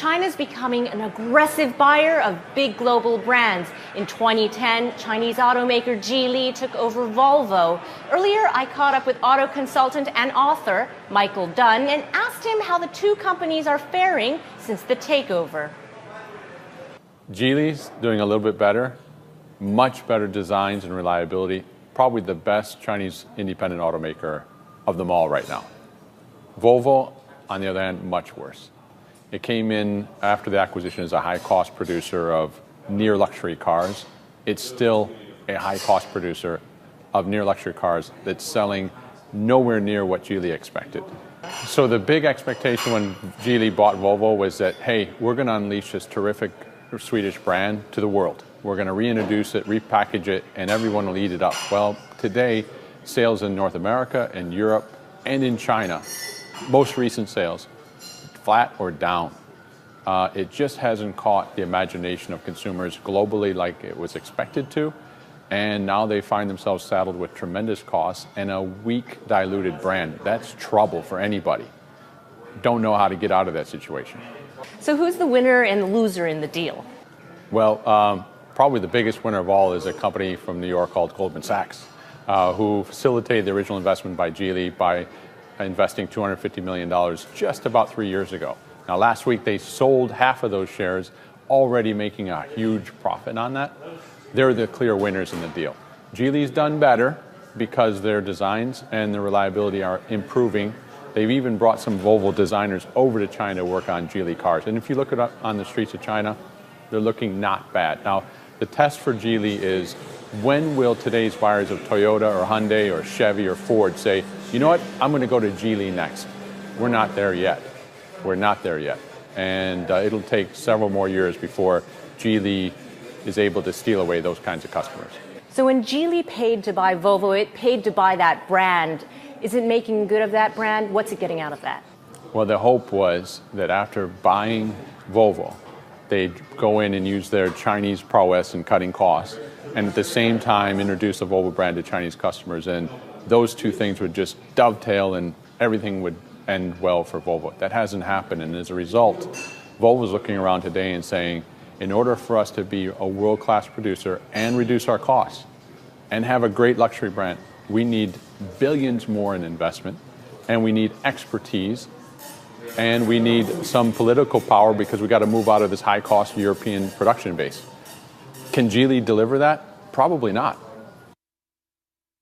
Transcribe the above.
China's becoming an aggressive buyer of big global brands. In 2010, Chinese automaker Geely took over Volvo. Earlier, I caught up with auto consultant and author Michael Dunn and asked him how the two companies are faring since the takeover. Geely's doing a little bit better, much better designs and reliability, probably the best Chinese independent automaker of them all right now. Volvo, on the other hand, much worse. It came in after the acquisition as a high-cost producer of near-luxury cars. It's still a high-cost producer of near-luxury cars that's selling nowhere near what Geely expected. So the big expectation when Geely bought Volvo was that, hey, we're going to unleash this terrific Swedish brand to the world. We're going to reintroduce it, repackage it, and everyone will eat it up. Well, today, sales in North America and Europe and in China, most recent sales, flat or down. It just hasn't caught the imagination of consumers globally like it was expected to, and now they find themselves saddled with tremendous costs and a weak, diluted brand. That's trouble for anybody. Don't know how to get out of that situation. So who's the winner and the loser in the deal? Well, probably the biggest winner of all is a company from New York called Goldman Sachs, who facilitated the original investment by Geely by investing $250 million just about 3 years ago. Now, last week they sold half of those shares, already making a huge profit on that. They're the clear winners in the deal. Geely's done better because their designs and their reliability are improving. They've even brought some Volvo designers over to China to work on Geely cars. And if you look it up on the streets of China, they're looking not bad. Now, the test for Geely is, when will today's buyers of Toyota or Hyundai or Chevy or Ford say, you know what, I'm going to go to Geely next? We're not there yet. We're not there yet. And it'll take several more years before Geely is able to steal away those kinds of customers. So when Geely paid to buy Volvo, it paid to buy that brand. Is it making good of that brand? What's it getting out of that? Well, the hope was that after buying Volvo, they'd go in and use their Chinese prowess in cutting costs, and at the same time introduce the Volvo brand to Chinese customers, and those two things would just dovetail and everything would end well for Volvo. That hasn't happened, and as a result, Volvo's looking around today and saying, in order for us to be a world-class producer and reduce our costs and have a great luxury brand, we need billions more in investment, and we need expertise, and we need some political power because we got to move out of this high-cost European production base. Can Geely deliver that? Probably not.